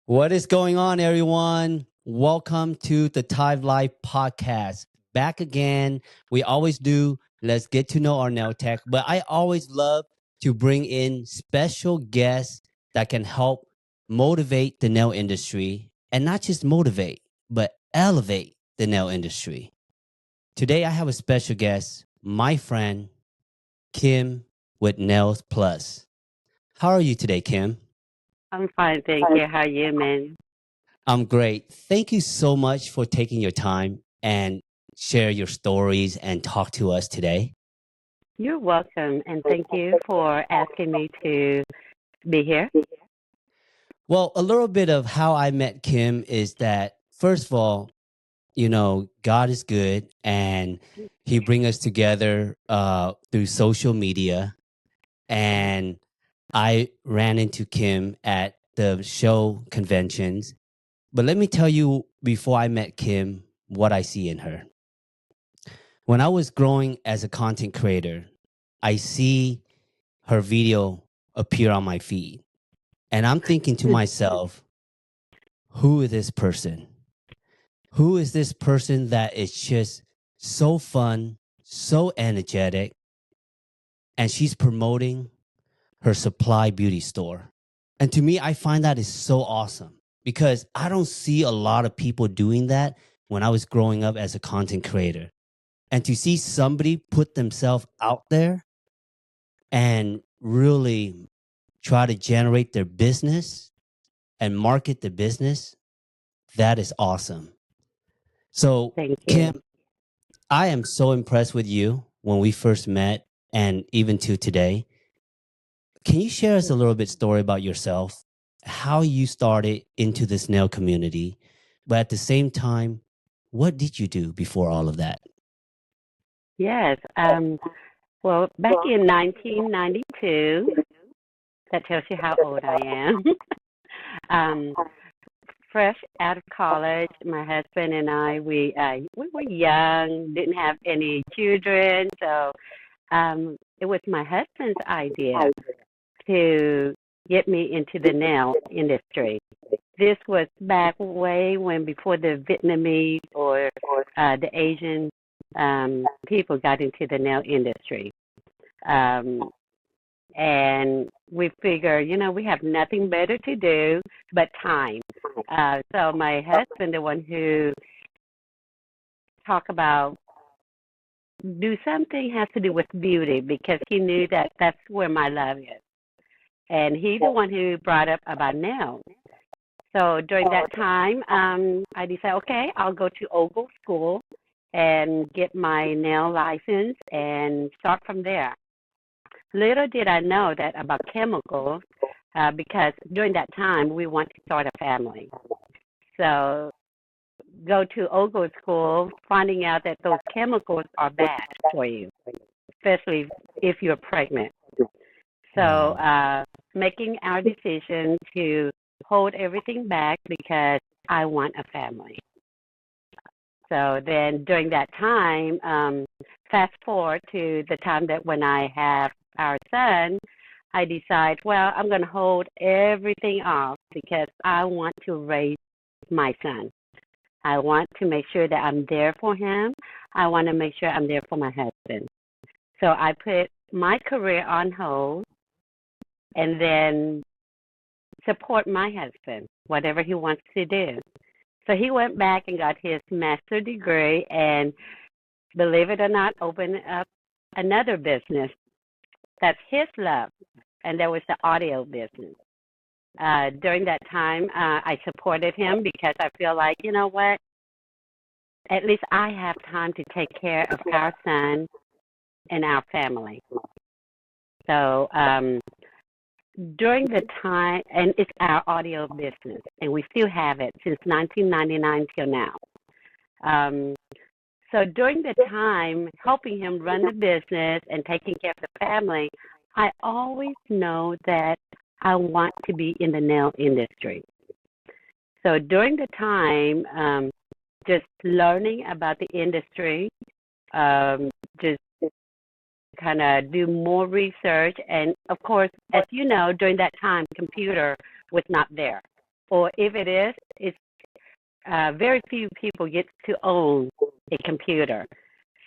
What is going on, everyone? Welcome to the Thai Life Podcast. Back again. We always do. Let's get to know our nail tech. But I always love to bring in special guests that can help motivate the nail industry. And not just motivate, but elevate the nail industry. Today, I have a special guest, my friend, Kim with Nails Plus. How are you today, Kim? I'm fine, thank you. How are you, man? I'm great. Thank you so much for taking your time and share your stories and talk to us today. You're welcome, and thank you for asking me to be here. Well, a little bit of how I met Kim is that, first of all, God is good and he brings us together through social media. And I ran into Kim at the show conventions. But let me tell you, before I met Kim, what I see in her. When I was growing as a content creator, I see her video appear on my feed. And I'm thinking to myself, who is this person? Who is this person that is just so fun, so energetic, and she's promoting her supply beauty store? And to me, I find that is so awesome because I don't see a lot of people doing that when I was growing up as a content creator. And to see somebody put themselves out there and really try to generate their business and market the business, that is awesome. So, Thank you. Kim, I am so impressed with you when we first met and even to today. Can you share us a little bit story about yourself, how you started into this nail community, but at the same time, what did you do before all of that? Yes. Well, back in 1992, that tells you how old I am. um, Fresh out of college, my husband and I, we were young, didn't have any children, so it was my husband's idea to get me into the nail industry. This was back way when before the Vietnamese or the Asian people got into the nail industry. And we figure, we have nothing better to do but time. So my husband, the one who talked about do something has to do with beauty because he knew that that's where my love is. And he's the one who brought up about nails. So during that time, I decided, okay, I'll go to Ogle School and get my nail license and start from there. Little did I know that about chemicals, because during that time we want to start a family. So go to Ogle School, finding out that those chemicals are bad for you, especially if you're pregnant. So making our decision to hold everything back because I want a family. So then during that time, fast forward to the time that when I have our son, I decide, well, I'm going to hold everything off because I want to raise my son. I want to make sure that I'm there for him. I want to make sure I'm there for my husband. So I put my career on hold and then support my husband, whatever he wants to do. So he went back and got his master's degree and, believe it or not, opened up another business. That's his love, and that was the audio business. During that time, I supported him because I feel like, you know what, at least I have time to take care of our son and our family. So during the time, and it's our audio business, and we still have it since 1999 till now. So during the time, helping him run the business and taking care of the family, I always know that I want to be in the nail industry. So during the time, just learning about the industry, just kind of do more research. And, of course, as you know, during that time, computer was not there. or if it is, it's very few people get to own a computer.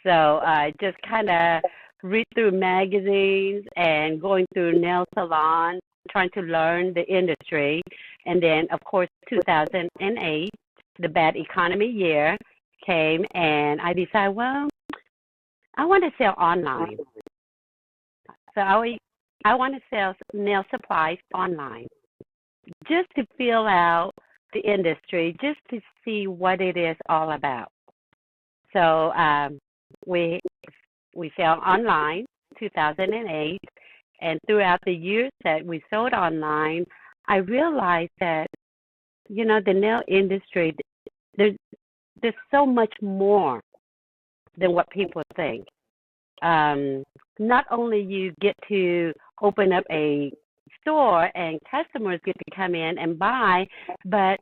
So I just kind of read through magazines and going through nail salons, trying to learn the industry. And then, of course, 2008, the bad economy year came, and I decided, well, I want to sell online. So I want to sell nail supplies online just to feel out the industry, just to see what it is all about. So we sell online 2008, and throughout the years that we sold online, I realized that, you know, the nail industry, there's so much more than what people think. Not only you get to open up a store and customers get to come in and buy, but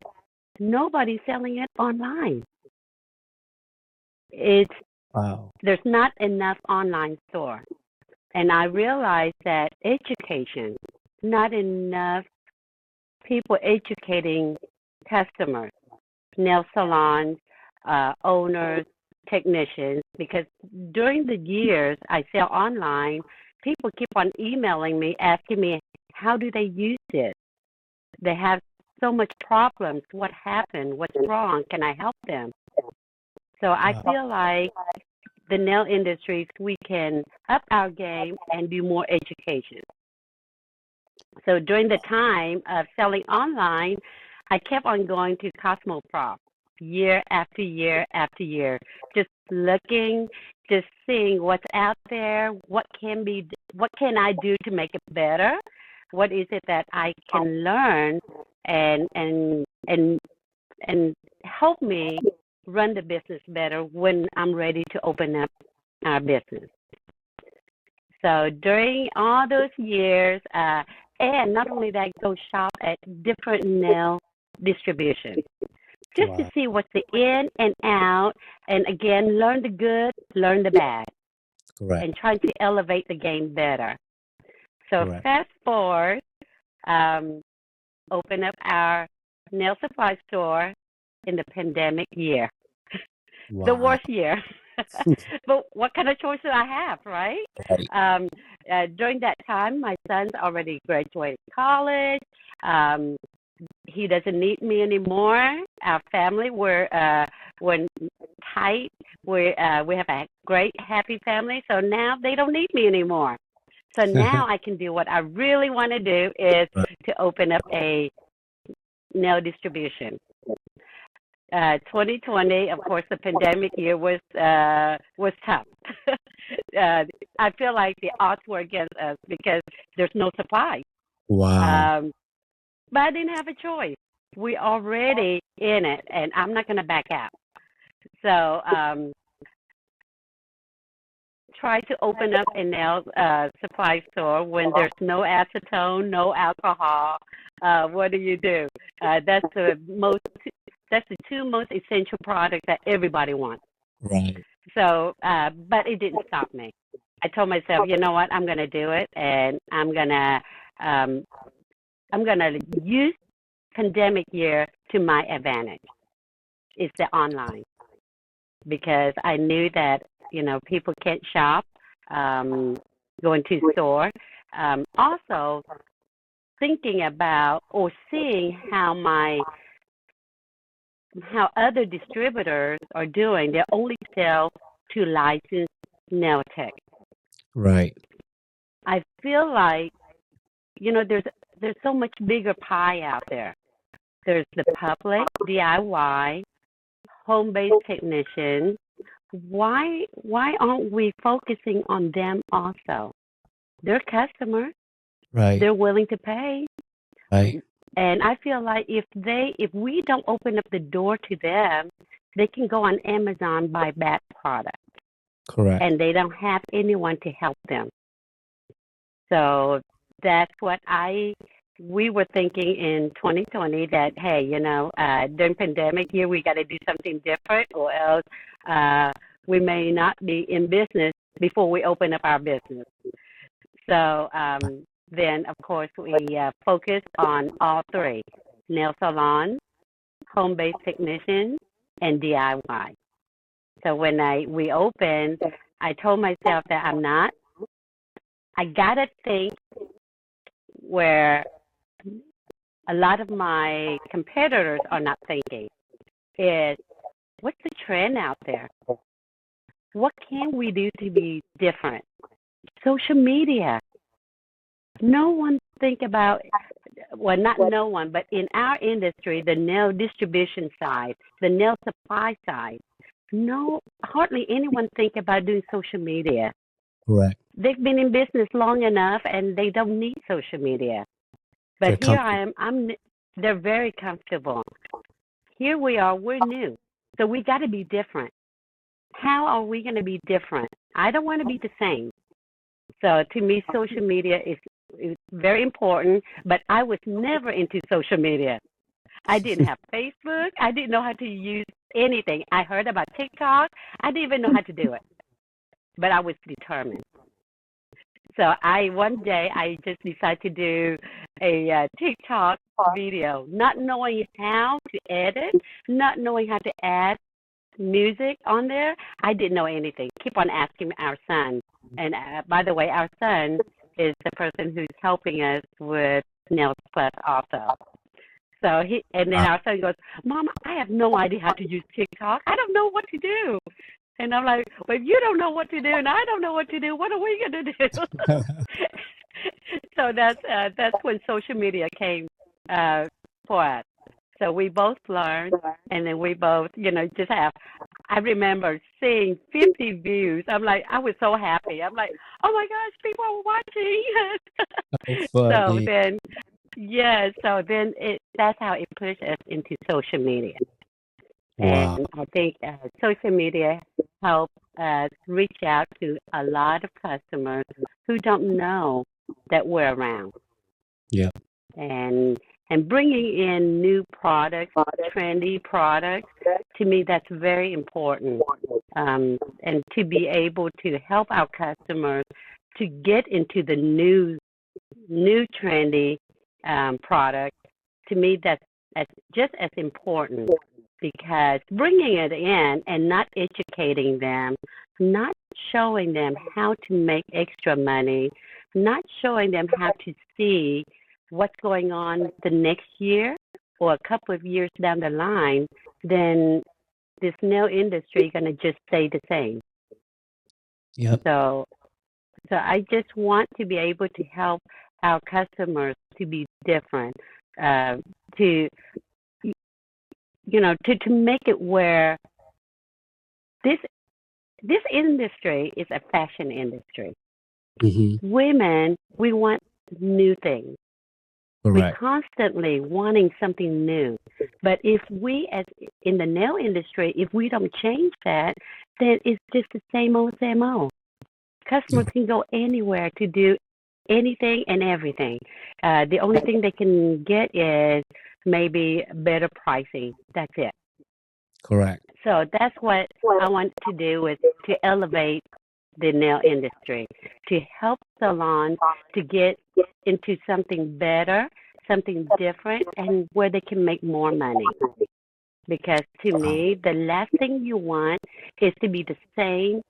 nobody's selling it online. Wow. There's not enough online store. And I realized that education, not enough people educating customers, nail salons, owners, technicians, because during the years I sell online, people keep on emailing me, asking me, how do they use it? They have so much problems. What happened? What's wrong? Can I help them? So I feel like the nail industries, we can up our game and do more education. So during the time of selling online, I kept on going to Cosmoprof year after year after year, just looking, just seeing what's out there, what can I do to make it better? What is it that I can learn and help me run the business better when I'm ready to open up our business. So during all those years, and not only that, go shop at different nail distribution, just to see what's the in and out, and again, learn the good, learn the bad, and try to elevate the game better. So fast forward, open up our nail supply store in the pandemic year, the worst year. But what kind of choice do I have, right? During that time, my son's already graduated college. He doesn't need me anymore. Our family, we're tight. We have a great, happy family. So now they don't need me anymore. So now I can do what I really want to do is to open up a nail distribution. 2020, of course, the pandemic year was tough. I feel like the odds were against us because there's no supply. Wow. But I didn't have a choice. We already in it, and I'm not going to back out. So try to open up a nail supply store when there's no acetone, no alcohol. What do? That's the two most essential products that everybody wants. Right. So, but it didn't stop me. I told myself, you know what, I'm going to do it, and I'm gonna use pandemic year to my advantage. It's the online, because I knew that, you know, people can't shop, going to store. Also, thinking about or seeing how other distributors are doing. They only sell to licensed nail tech. Right. I feel like, you know, there's so much bigger pie out there. There's the public, DIY, home-based technicians. Why aren't we focusing on them also? They're customers. Right. They're willing to pay. Right. And I feel like if we don't open up the door to them, they can go on Amazon, buy bad products. Correct. And they don't have anyone to help them. So that's what we were thinking in 2020, that, hey, you know, during pandemic year, we got to do something different, or else we may not be in business before we open up our business. So then, of course, we focused on all three. nail salon, home-based technician, and DIY. So when we opened, I told myself that I gotta think where a lot of my competitors are not thinking is, what's the trend out there? What can we do to be different? Social media. No one think about, well, not no one, but in our industry, the nail distribution side, the nail supply side, no, hardly anyone think about doing social media. Correct. They've been in business long enough and they don't need social media. But here I am, they're very comfortable. Here we are, we're new. So we got to be different. How are we going to be different? I don't want to be the same. So to me, social media is very important, but I was never into social media. I didn't have Facebook. I didn't know how to use anything. I heard about TikTok. I didn't even know how to do it, but I was determined. So one day I just decided to do a TikTok video, not knowing how to edit, not knowing how to add music on there. I didn't know anything. Keep on asking our son. And by the way, our son is the person who's helping us with Nails Plus also. So and then our son goes, Mom, I have no idea how to use TikTok. I don't know what to do. And I'm like, well, if you don't know what to do and I don't know what to do, what are we going to do? So that's when social media came for us. So we both learned, and then we both, just I remember seeing 50 views. I was so happy. I'm like, oh my gosh, people are watching. So then that's how it pushed us into social media. Wow. And I think social media helped us reach out to a lot of customers who don't know that we're around. Yeah. And bringing in new products, trendy products, to me, that's very important. And to be able to help our customers to get into the new trendy product, to me, that's just as important, because bringing it in and not educating them, not showing them how to make extra money, not showing them how to see what's going on the next year or a couple of years down the line, then this nail industry is going to just stay the same. Yep. So I just want to be able to help our customers to be different, to make it where this industry is a fashion industry. Mm-hmm. Women, we want new things. Correct. We're constantly wanting something new. But if we, as in the nail industry, if we don't change that, then it's just the same old, same old. Customers can go anywhere to do anything and everything. The only thing they can get is maybe better pricing. That's it. Correct. So that's what I want to do, is to elevate the nail industry, to help salons to get into something better, something different, and where they can make more money. Because to me, the last thing you want is to be the same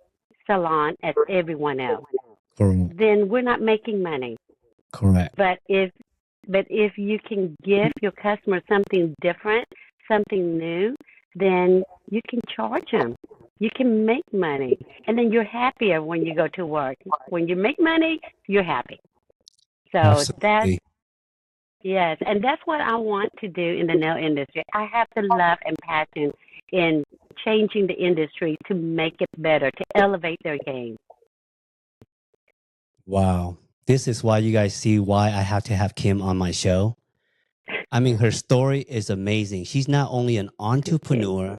salon as everyone else. Correct. Then we're not making money. Correct. But if you can give your customer something different, something new, then you can charge them. You can make money, and then you're happier when you go to work. When you make money, you're happy. So Absolutely. and that's what I want to do in the nail industry. I have the love and passion in changing the industry to make it better, to elevate their game. Wow. This is why you guys see why I have to have Kim on my show. I mean, her story is amazing. She's not only an entrepreneur,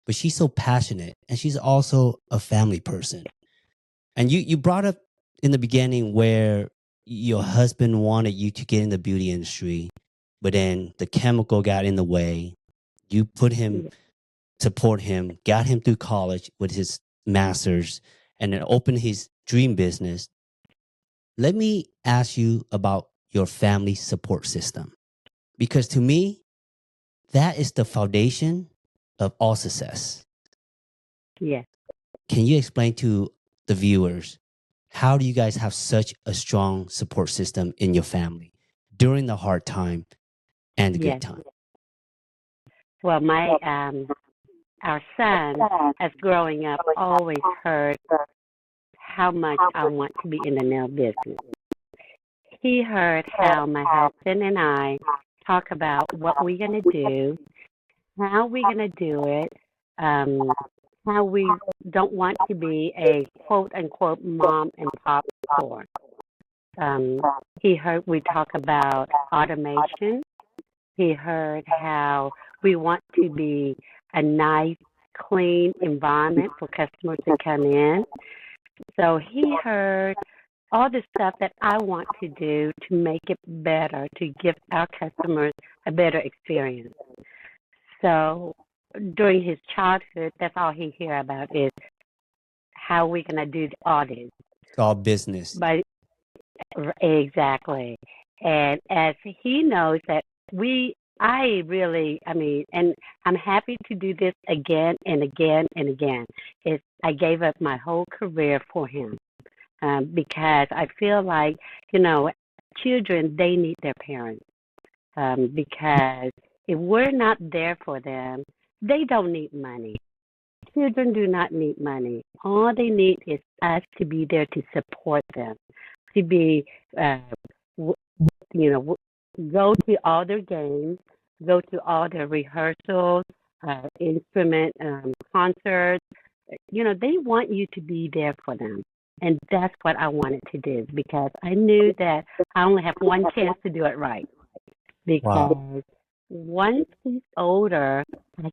but she's so passionate, and she's also a family person. And you brought up in the beginning where your husband wanted you to get in the beauty industry, but then the chemical got in the way. You put him, support him, got him through college with his master's, and then opened his dream business. Let me ask you about your family support system. Because to me, that is the foundation of all success. Yes. Can you explain to the viewers, how do you guys have such a strong support system in your family during the hard time and the good Yes. time? Well, our son, as growing up, always heard how much I want to be in the nail business. He heard how my husband and I talk about what we're going to do, how we're going to do it, how we don't want to be a quote unquote mom and pop store. He heard we talk about automation. He heard how we want to be a nice, clean environment for customers to come in. So he heard all the stuff that I want to do to make it better, to give our customers a better experience. So during his childhood, that's all he hear about is how we're going to do all this. It's all business. But exactly. And as he knows that and I'm happy to do this again and again and again. I gave up my whole career for him because I feel like, children, they need their parents because if we're not there for them, they don't need money. Children do not need money. All they need is us to be there to support them, to be, go to all their games, go to all their rehearsals, instrument concerts. They want you to be there for them. And that's what I wanted to do because I knew that I only have one chance to do it right. Because once he's older, I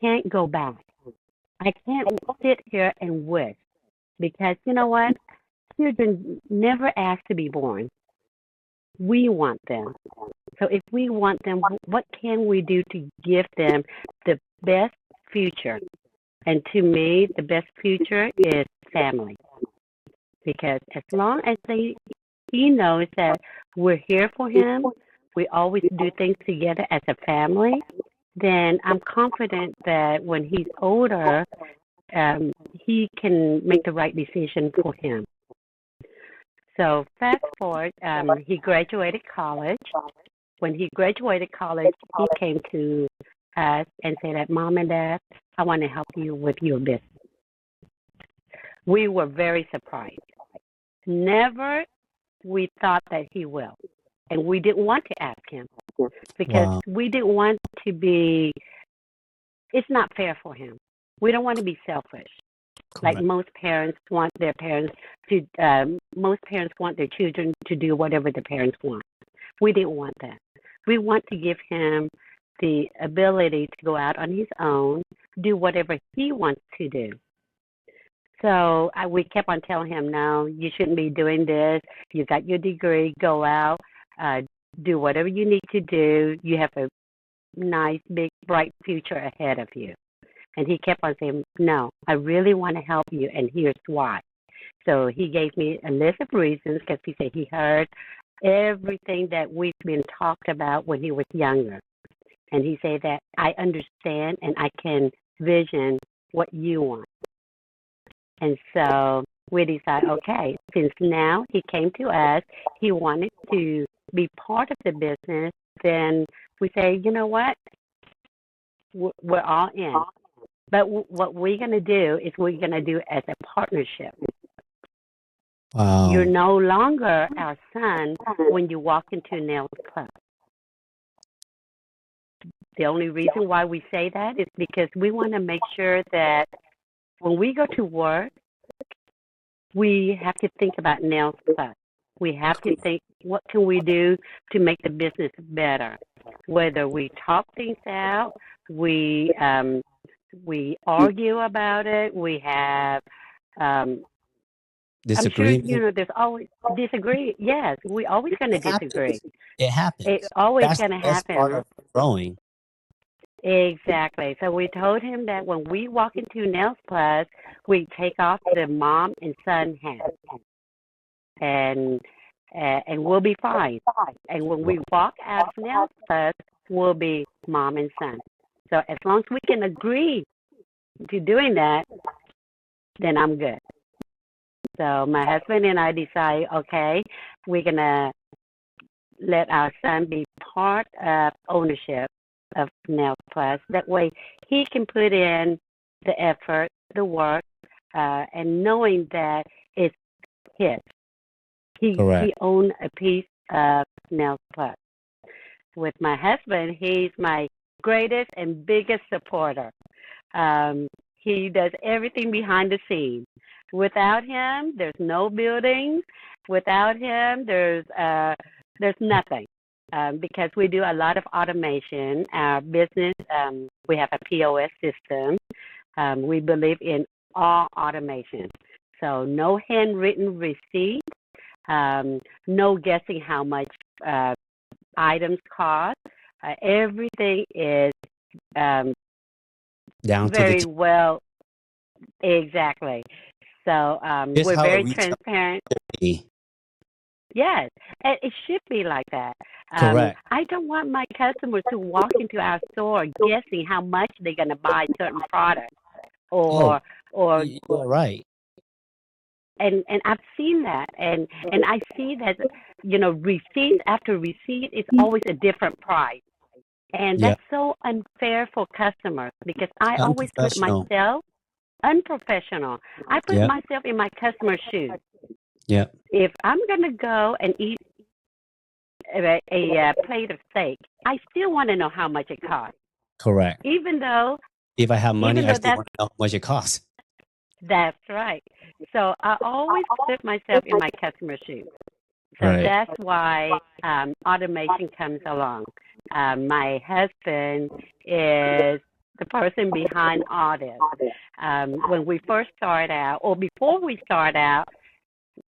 can't go back. I can't sit here and wish because you know what? Children never ask to be born. We want them. So if we want them, what can we do to give them the best future? And to me, the best future is family. Because as long as he knows that we're here for him, we always do things together as a family, then I'm confident that when he's older, he can make the right decision for him. So fast forward, he graduated college. When he graduated college, he came to us and said that, Mom and Dad, I want to help you with your business. We were very surprised. Never we thought that he will. And we didn't want to ask him because we didn't want to be, it's not fair for him. We don't want to be selfish. Correct. Like most parents want their children to do whatever the parents want. We didn't want that. We want to give him the ability to go out on his own, do whatever he wants to do. So we kept on telling him, no, you shouldn't be doing this. You got your degree, go out, do whatever you need to do. You have a nice, big, bright future ahead of you. And he kept on saying, no, I really want to help you, and here's why. So he gave me a list of reasons because he said he heard everything that we've been talked about when he was younger. And he said that I understand and I can vision what you want. And so we decided, okay, since now he came to us, he wanted to be part of the business, then we say, you know what, we're all in. But what we're going to do is we're going to do it as a partnership. Wow. You're no longer our son when you walk into a nail club. The only reason why we say that is because we want to make sure that when we go to work, we have to think about Nails Plus. We have to think, what can we do to make the business better? Whether we talk things out, we argue about it, we have disagreement. I'm sure, there's always disagree. Yes, we always going to disagree. It happens. It's always going to happen. Part of growing. Exactly. So we told him that when we walk into Nails Plus, we take off the mom and son hat, and we'll be fine. And when we walk out of Nails Plus, will be mom and son. So as long as we can agree to doing that, then I'm good. So my husband and I decide, okay, we're going to let our son be part of ownership of Nails Plus. That way he can put in the effort, the work, and knowing that it's his. Correct. He owns a piece of Nails Plus. With my husband, he's my greatest and biggest supporter. He does everything behind the scenes. Without him, there's no building. Without him, there's nothing. Because we do a lot of automation. Our business, we have a POS system. We believe in all automation. So no handwritten receipt, no guessing how much items cost. Everything is Down to very the well, exactly. So Here's we're how a very retail transparent. should be. Yes, and it should be like that. Correct. I don't want my customers to walk into our store guessing how much they're going to buy certain products, Oh, or you're right. and I've seen that, and I see that, receipt after receipt is always a different price, and Yeah. that's so unfair for customers because I always put Unprofessional. myself unprofessional. I put Yeah. myself in my customer's shoes. Yeah. If I'm going to go and eat a plate of steak, I still want to know how much it costs, Correct. even though If I have money, I still that's want to know how much it costs. right. So I always put myself in my customer's shoes. So Right. that's why automation comes along. My husband is the person behind all this. When we first start out, or before we start out,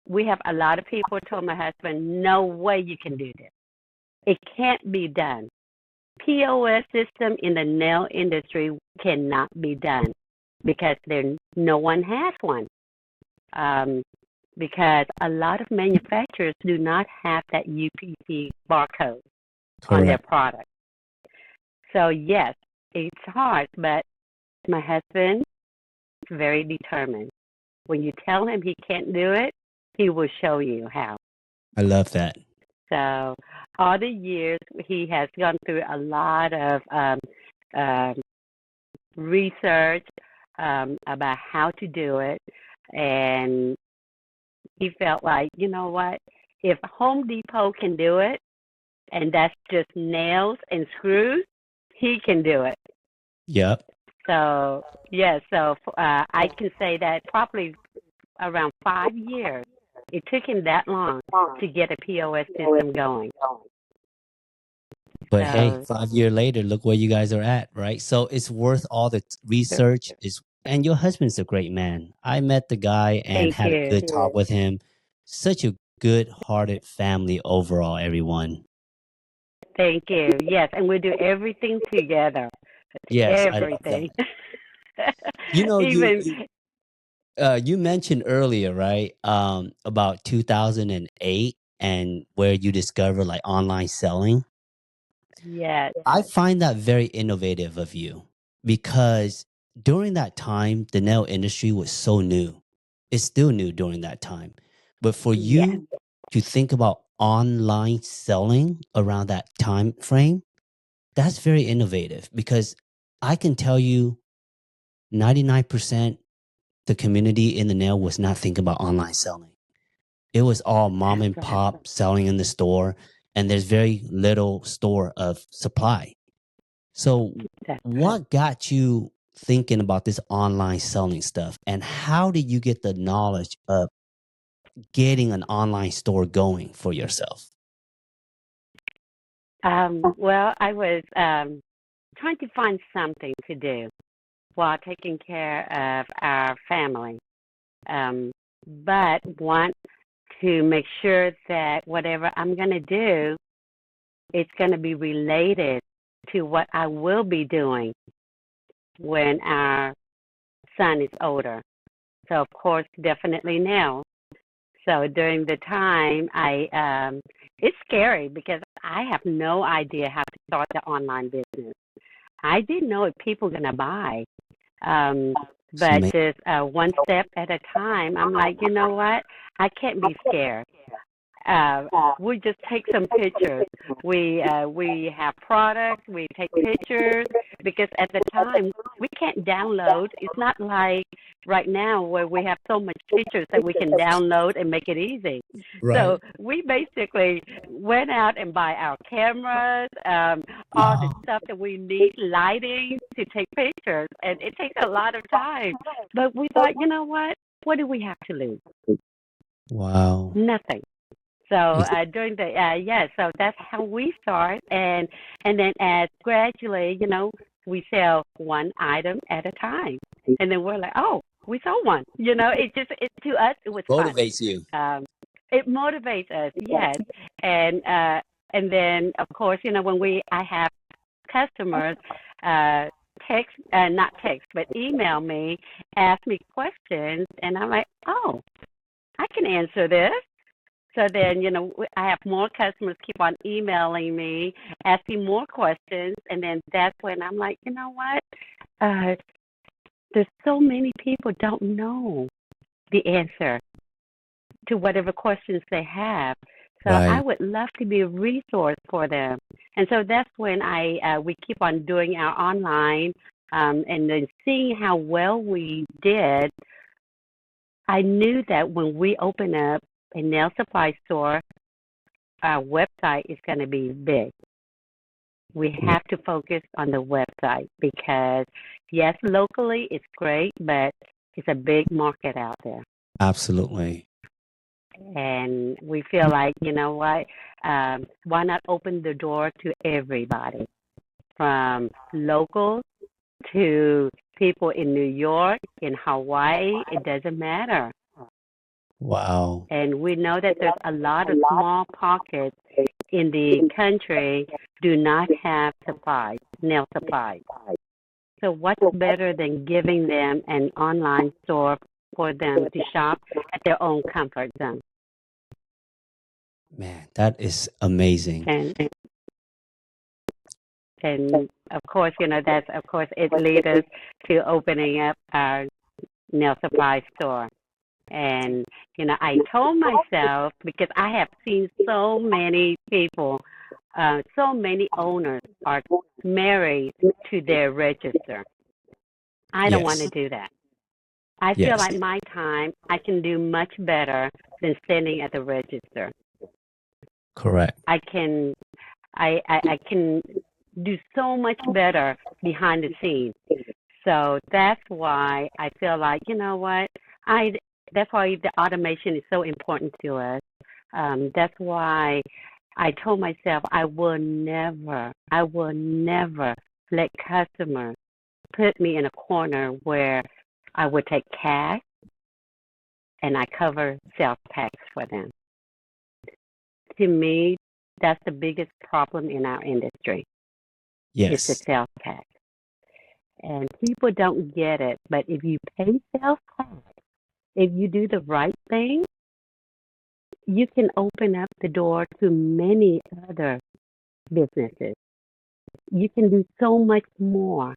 we have a lot of people told my husband, no way you can do this. It can't be done. POS system in the nail industry cannot be done because no one has one. Because a lot of manufacturers do not have that UPC barcode on their Correct. product. So yes, it's hard, but my husband is very determined. When you tell him he can't do it, he will show you how. I love that. So all the years he has gone through a lot of research about how to do it, and he felt like, you know what, if Home Depot can do it, and that's just nails and screws, he can do it. Yep. So I can say that probably around 5 years. It took him that long to get a POS system going. But hey, So 5 years later, look where you guys are at, right? So it's worth all the research. And your husband's a great man. I met the guy and thank had a you. good talk with him. Such a good-hearted family overall, everyone. Thank you. Yes, and we do everything together. Yes, I love that. Everything. You know, Even you mentioned earlier, right, about 2008 and where you discover like online selling. yes, I find that very innovative of you because during that time, the nail industry was so new. It's still new during that time. But for yes. you to think about online selling around that time frame, that's very innovative because I can tell you 99% the community in the nail was not thinking about online selling. It was all mom and That's right. pop selling in the store, and there's very little store of supply. So, That's right. what got you thinking about this online selling stuff, and how did you get the knowledge of getting an online store going for yourself? Well, I was trying to find something to do while taking care of our family, but want to make sure that whatever I'm going to do, it's going to be related to what I will be doing when our son is older. So, of course, definitely now. So during the time, it's scary because I have no idea how to start the online business. I didn't know if people were going to buy. But just one step at a time, I'm like, you know what? I can't be scared. We just take some pictures. We have products. We take pictures because at the time we can't download. It's not like right now where we have so much pictures that we can download and make it easy. Right. So we basically went out and buy our cameras, all the stuff that we need, lighting to take pictures, and it takes a lot of time. But we thought, you know what? What do we have to lose? Wow. Nothing. So during the so that's how we start, and then as gradually, we sell one item at a time, and then we're like, oh, we sold one. It to us it was Motivates fun. you. It motivates us, yes, and then of course, when I have customers not text, but email me, ask me questions, and I'm like, oh, I can answer this. So then, I have more customers keep on emailing me, asking more questions, and then that's when I'm like, you know what? There's so many people don't know the answer to whatever questions they have. So Right. I would love to be a resource for them. And so that's when we keep on doing our online, and then seeing how well we did. I knew that when we open up a nail supply store, our website is going to be big. We have to focus on the website because, yes, locally it's great, but it's a big market out there. Absolutely. And we feel like, you know what, why not open the door to everybody, from locals to people in New York, in Hawaii, it doesn't matter. Wow. And we know that there's a lot of small pockets in the country do not have supplies, nail supplies. So what's better than giving them an online store for them to shop at their own comfort zone? Man, that is amazing. And of course, it leads us to opening up our nail supply store. And, I told myself, because I have seen so many people, so many owners are married to their register. I don't want to do that. I feel like my time, I can do much better than standing at the register. Correct. I can do so much better behind the scenes. So that's why I feel like, you know what, that's why the automation is so important to us. That's why I told myself I will never let customers put me in a corner where I would take cash and I cover sales tax for them. To me, that's the biggest problem in our industry. It's the sales tax. And people don't get it, but if you pay sales tax, if you do the right thing, you can open up the door to many other businesses. You can do so much more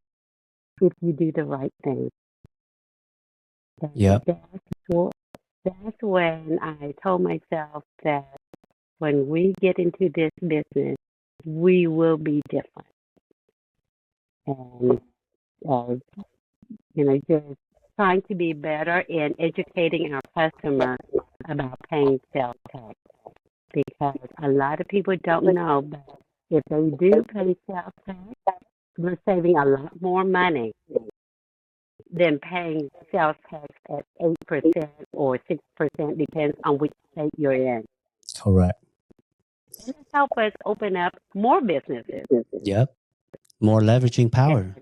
if you do the right thing. Yeah. That's when I told myself that when we get into this business, we will be different. And, just trying to be better in educating our customers about paying sales tax, because a lot of people don't know, but if they do pay sales tax, we're saving a lot more money than paying sales tax at 8% or 6%, depends on which state you're in. Correct. And it helps us open up more businesses. Yep. More leveraging power.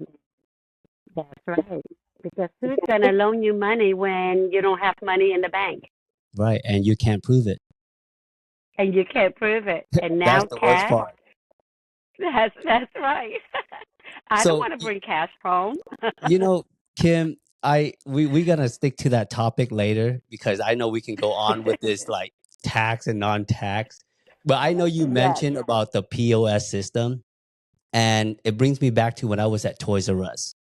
That's right. Because who's going to loan you money when you don't have money in the bank? Right, and you can't prove it. And you can't prove it. And now that's the worst part. That's right. I don't want to bring cash home. Kim, we're gonna stick to that topic later, because I know we can go on with this like tax and non-tax. But I know you Yes, mentioned about the POS system, and it brings me back to when I was at Toys R Us.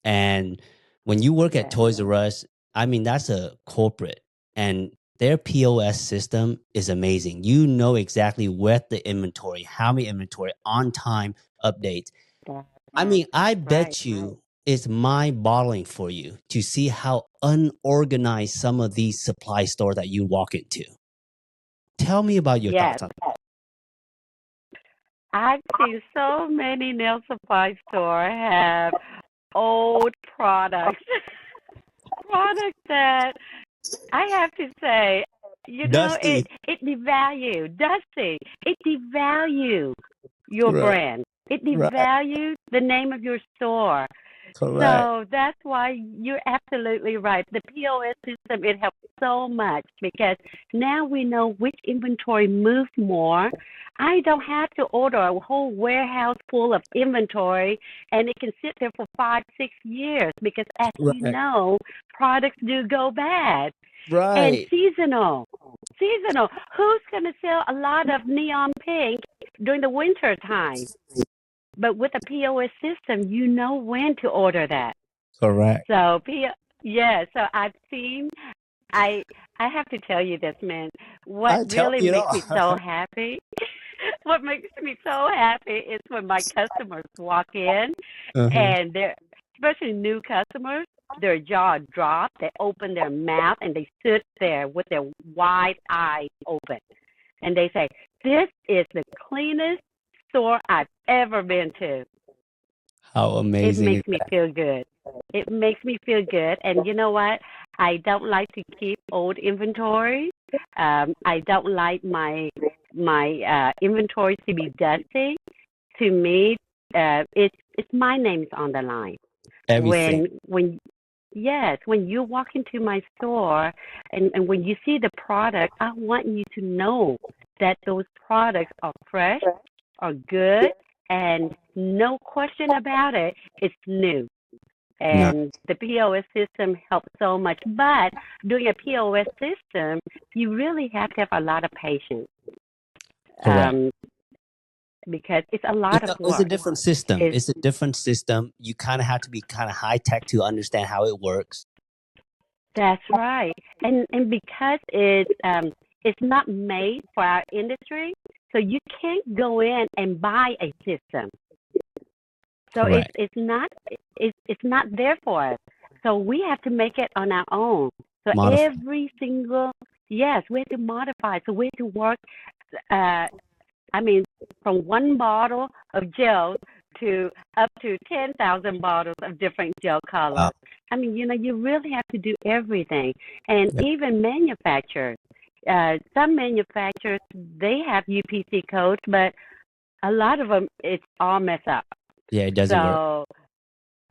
And when you work at yes, Toys R Us, I mean, that's a corporate, and their POS system is amazing. You know exactly what the inventory, how many inventory, on time updates. that's I mean, I right. bet you it's mind-boggling for you to see how unorganized some of these supply stores that you walk into. Tell me about your Yes, thoughts on I've seen so many nail supply store have old products, products that I have to say, that. it Dusty. it devalue, Dusty. It devalue your Right. brand. It Right. devalues the name of your store. Correct. So that's why you're absolutely right. The POS system, it helps so much because now we know which inventory moves more. I don't have to order a whole warehouse full of inventory and it can sit there for 5, 6 years because as we Right. know, products do go bad. And Right. seasonal. Seasonal. Who's going to sell a lot of neon pink during the winter time? But with a POS system, you know when to order that. Correct. So, yeah, so I've seen, I, I have to tell you this, man. What Tell really me it makes all. me so happy, what makes me so happy is when my customers walk in Uh-huh. and they're, especially new customers, their jaw drops, they open their mouth and they sit there with their wide eyes open. And they say, "This is the cleanest store I've ever been to." How It amazing is makes me that? feel good. It makes me feel good. And you know what? I don't like to keep old inventory. I don't like my inventory to be dusty. To me, it's my name's on the line. Everything. When yes, when you walk into my store and when you see the product, I want you to know that those products are fresh, are good, and no question about it, it's new. No. And the POS system helps so much. But doing a POS system, you really have to have a lot of patience Correct. um, because it's a lot of It's a work. different system. It's It's a different system. You kind of have to be kind of high tech to understand how it works. That's right. And because it's not made for our industry, so you can't go in and buy a system. So Correct. it's not there for us. So we have to make it on our own. So Modify. every single yes, we have to modify. So we have to work uh I mean from one bottle of gel to up to 10,000 bottles of different gel Wow. colors. I mean, you really have to do everything. And Yeah. even manufacturers, some manufacturers, they have UPC codes, but a lot of them, it's all messed up. Yeah, it doesn't work. So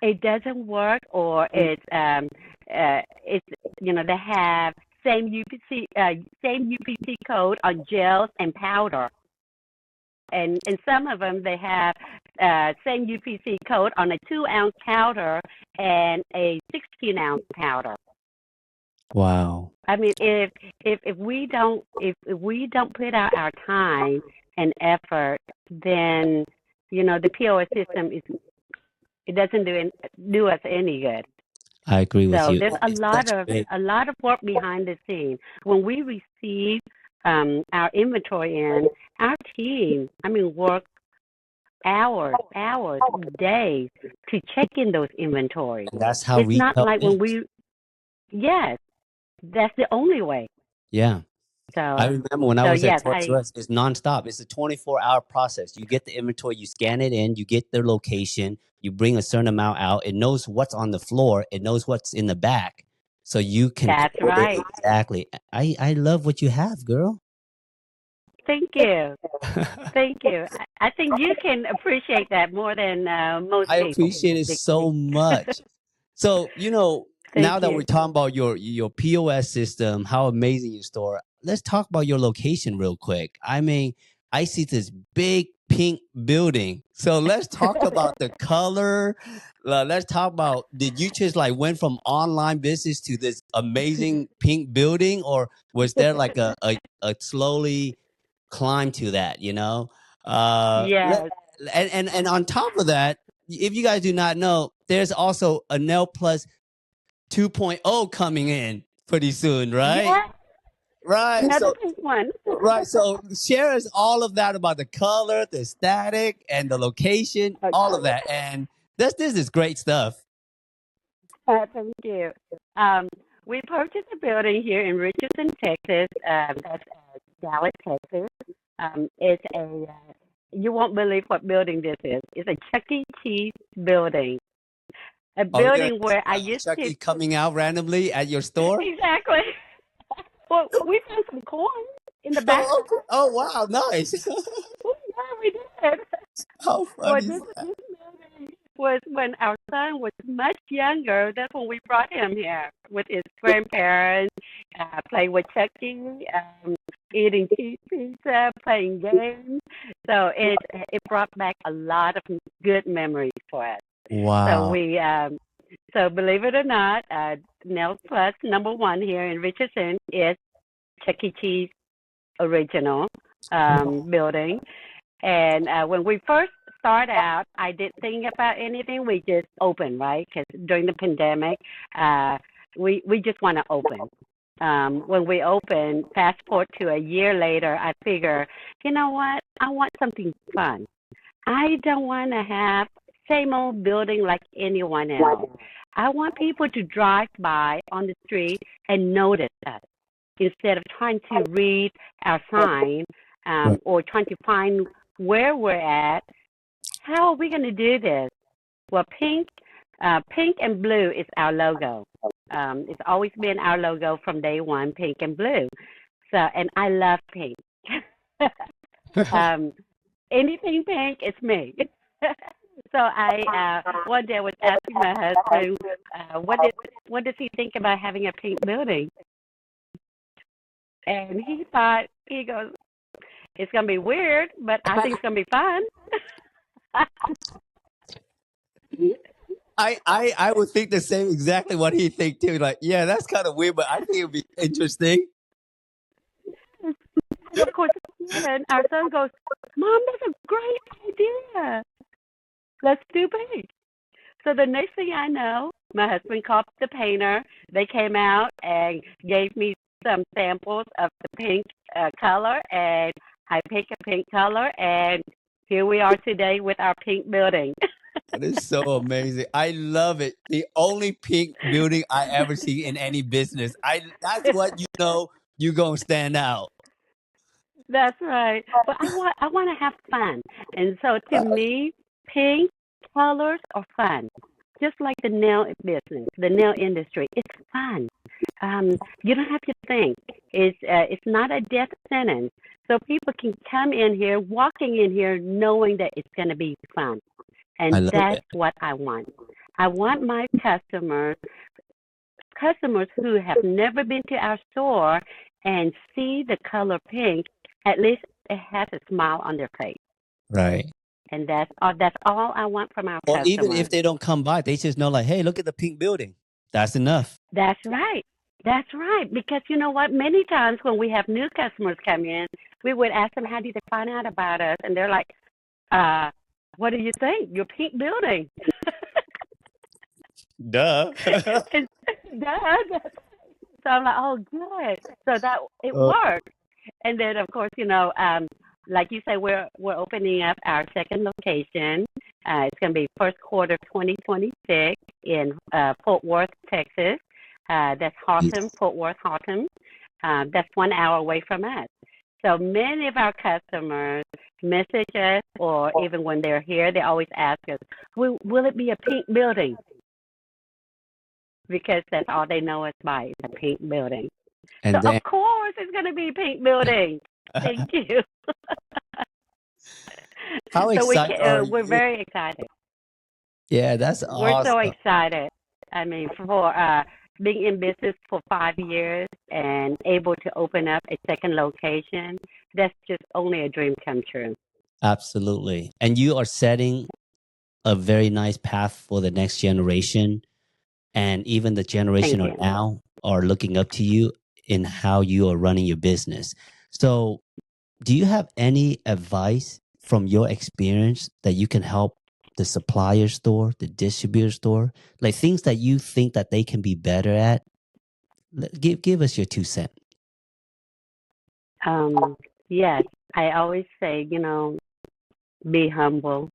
it doesn't work, or it's they have same UPC code on gels and powder, and some of them they have same UPC code on a 2 ounce powder and a 16 ounce powder. Wow. I mean, if we don't put out our time and effort, then the POS system it doesn't do us any good. I agree with So you. there's a It's lot such of big. a lot of work behind the scenes. When we receive our inventory in, our team, I mean, work hours, days to check in those inventories. And that's how It's not retail like when is. yes, that's the only way. Yeah. I So, remember when I so was at yes, Toys R Us, it's nonstop. It's a 24-hour process. You get the inventory, you scan it in, you get their location, you bring a certain amount out. It knows what's on the floor, it knows what's in the back. So you can that's order right. exactly. I love what you have, girl. Thank you. Thank you. I think you can appreciate that more than most I people. appreciate it so much. So, Thank now that we're you. talking about your POS system, how amazing your store, let's talk about your location real quick. I mean, I see this big pink building. So let's talk about the color. Let's talk about, did you just like went from online business to this amazing pink building, or was there like a slowly climb to that, you know. Uh, Yes. and on top of that, if you guys do not know, there's also a Nail Plus 2.0 coming in pretty soon, right? Yes. Right. Another So pink one. right. So share us all of that about the color, the static, and the location, all of Okay. that. And this is great stuff. Thank you. Um, we purchased a building here in Richardson, Texas. That's Dallas, Texas. It's you won't believe what building this is. It's a Chuck E. Cheese building. A Are we gonna building see where I used to. Chucky coming out randomly at your store? Exactly. Well, we found some corn in the back. Oh, okay. Oh wow, nice. Oh, yeah, we did. How Well, funny is that? this movie was when our son was much younger. That's when we brought him here with his grandparents, playing with Chucky, eating cheese pizza, playing games. So it brought back a lot of good memories for us. So Wow. so believe it or not, Nails Plus #1 here in Richardson is Chuck E. Cheese original building. And when we first started out, I didn't think about anything. We just opened, right? Because during the pandemic, we just want to open. When we opened, fast forward to a year later, I figure, you know what? I want something fun. I don't want to have same old building like anyone else. I want people to drive by on the street and notice us instead of trying to read our sign Right. or trying to find where we're at. How are we going to do this? Well, pink and blue is our logo. It's always been our logo from day one, pink and blue. So, and I love pink. um, Anything pink, it's me. So I one day I was asking my husband, what does he think about having a pink building? And he goes, it's gonna be weird, but I think it's gonna be fun. I would think the same exactly what he think too. Like, yeah, that's kind of weird, but I think it'd be interesting. And of course, then our son goes, Mom, that's a great idea. Let's do pink. So the next thing I know, my husband called the painter. They came out and gave me some samples of the pink color, and I picked a pink color, and here we are today with our pink building. That is so amazing. I love it. The only pink building I ever see in any business. That's what you know you gonna stand out. That's right. But I want to have fun, and so to me, pink colors are fun. Just like the nail business, the nail industry, it's fun. You don't have to think. It's not a death sentence. So people can come in here, walking in here, knowing that it's going to be fun, I and love that's it. what I want. I want my customers who have never been to our store and see the color pink, at least it has a smile on their face. Right. And that's all I want from our Or even if customers. they don't come by, they just know like, hey, look at the pink building. That's enough. That's right. That's right. Because you know what? Many times when we have new customers come in, we would ask them, how did they find out about us? And they're like, uh, what do you think? Your pink building. Duh. And, duh. So I'm like, oh, good. So that it Uh, worked. And then, of course, like you say, we're opening up our second location. It's going to be first quarter 2026 in Fort Worth, Texas. That's Hawthorne, Fort Worth, Hawthorne. That's 1 hour away from us. So many of our customers message us, or even when they're here, they always ask us, will it be a pink building? Because that's all they know us by, is a pink building. So, and then of course, it's going to be a pink building. Thank you. how So excited are we're you? very excited. Yeah, that's We're so awesome. excited. I mean, for being in business for 5 years and able to open up a second location, that's just only a dream come true. Absolutely. And you are setting a very nice path for the next generation. And even the generation Thank are you. now are looking up to you in how you are running your business. So do you have any advice from your experience that you can help the supplier store, the distributor store, like things that you think that they can be better at? Give us your 2 cents. Yes, I always say, be humble,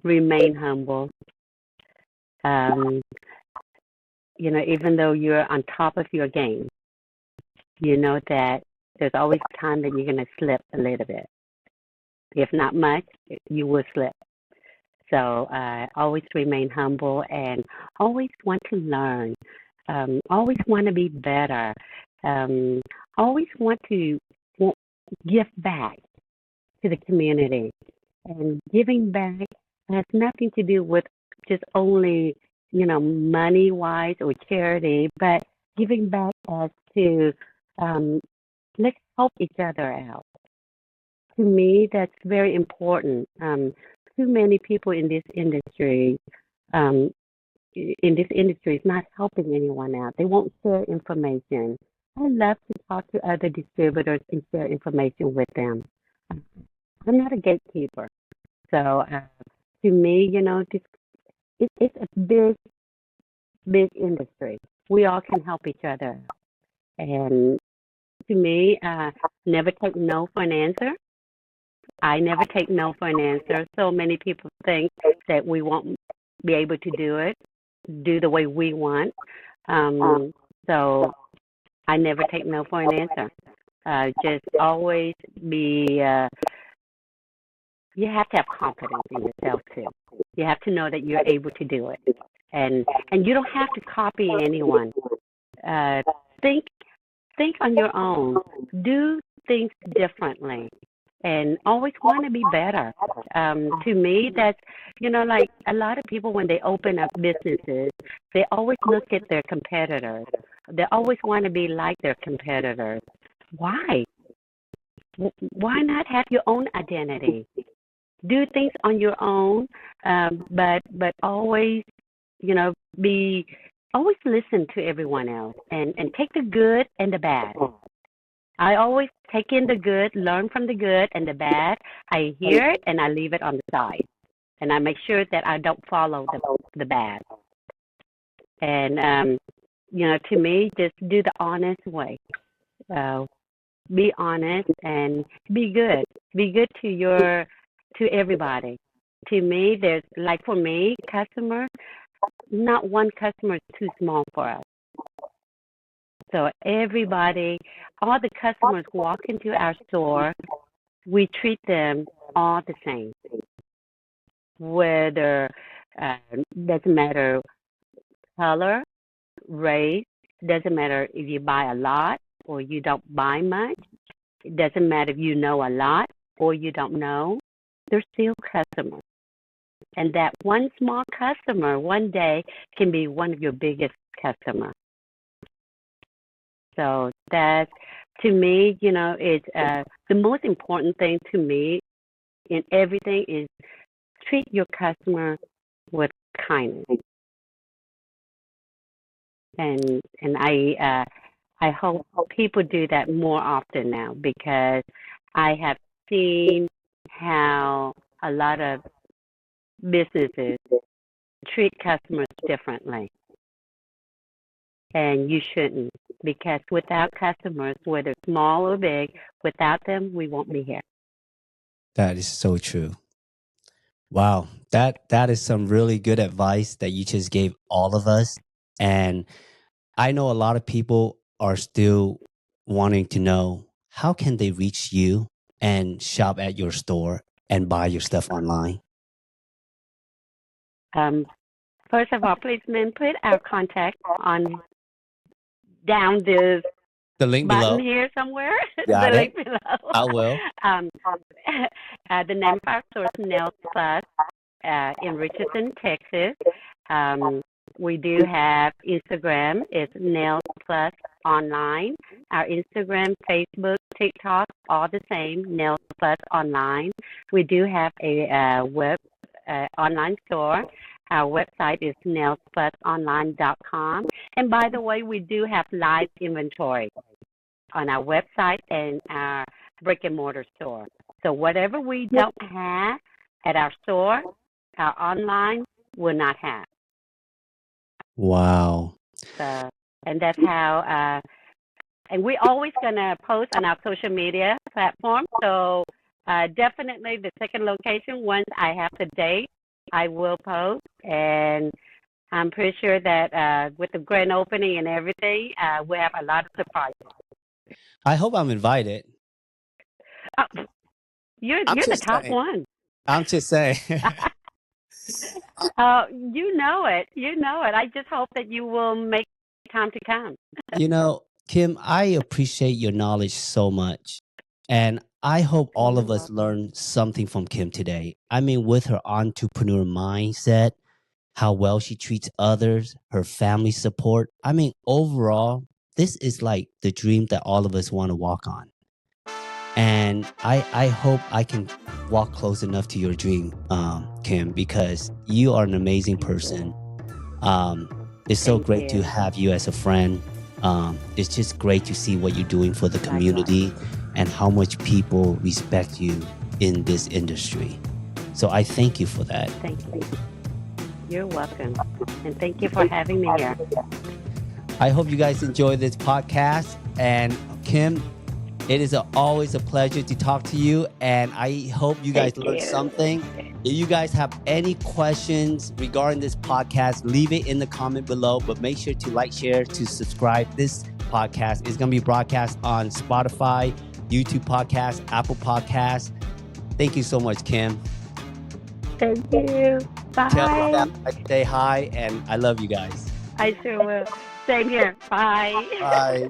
remain humble. Um, even though you're on top of your game, you know that there's always time that you're going to slip a little bit. If not much, you will slip. So always remain humble and always want to learn. Always want to be better. Always want to give back to the community. And giving back has nothing to do with just only, money wise or charity, but giving back as to let's help each other out. To me, that's very important. Too many people um, in this industry is not helping anyone out. They won't share information. I love to talk to other distributors and share information with them. I'm not a gatekeeper. So to me, it's a big, big industry. We all can help each other. And to me, never take no for an answer. I never take no for an answer. So many people think that we won't be able to do the way we want. So I never take no for an answer. Just always be, you have to have confidence in yourself too. You have to know that you're able to do it. And you don't have to copy anyone. Think on your own. Do things differently. And always want to be better. To me, that's, like a lot of people when they open up businesses, they always look at their competitors. They always want to be like their competitors. Why? Why not have your own identity? Do things on your own, but always, always listen to everyone else and take the good and the bad. I always take in the good, learn from the good and the bad. I hear it and I leave it on the side. And I make sure that I don't follow the bad. And, to me, just do the honest way. Be honest and be good. Be good to everybody. To me, there's, like for me, customers, not one customer is too small for us. So everybody, all the customers walk into our store, we treat them all the same. Whether, doesn't matter color, race, doesn't matter if you buy a lot or you don't buy much. It doesn't matter if you know a lot or you don't know. They're still customers. And that one small customer one day can be one of your biggest customers. So that, to me, it's the most important thing to me in everything is treat your customer with kindness. And I hope people do that more often now because I have seen how a lot of businesses treat customers differently. And you shouldn't, because without customers, whether small or big, without them, we won't be here. That is so true. Wow, that is some really good advice that you just gave all of us. And I know a lot of people are still wanting to know, how can they reach you and shop at your store and buy your stuff online? First of all, please, ma'am, put our contact on down this The link button below. here somewhere. Got The it. link below. I will. The name of our store is Nails Plus in Richardson, Texas. We do have Instagram. It's Nails Plus Online. Our Instagram, Facebook, TikTok, all the same, Nails Plus Online. We do have a web online store. Our website is nailsplusonline.com. And by the way, we do have live inventory on our website and our brick and mortar store. So whatever we don't have at our store, our online will not have. Wow. So, and that's how. And we're always gonna post on our social media platform. So definitely the second location. Once I have the date, I will post, and I'm pretty sure that with the grand opening and everything, we'll have a lot of surprises. I hope I'm invited. You're the top one. I'm just saying. You know it. You know it. I just hope that you will make time to come. You know, Kim, I appreciate your knowledge so much. And I hope all of us learn something from Kim today. I mean, with her entrepreneur mindset, how well she treats others, her family support. I mean, overall, this is like the dream that all of us want to walk on. And I hope I can walk close enough to your dream, Kim, because you are an amazing person. It's so great to have you as a friend. It's just great to see what you're doing for the community and how much people respect you in this industry. So I thank you for that. Thank you. You're welcome. And thank you for having me here. I hope you guys enjoy this podcast. And Kim, it is always a pleasure to talk to you. And I hope you guys learned something. If you guys have any questions regarding this podcast, leave it in the comment below. But make sure to like, share, to subscribe. This podcast is going to be broadcast on Spotify, YouTube Podcast, Apple Podcast. Thank you so much, Kim. Thank you. Bye. Tell them I say hi, and I love you guys. I sure will. Same here. Bye. Bye.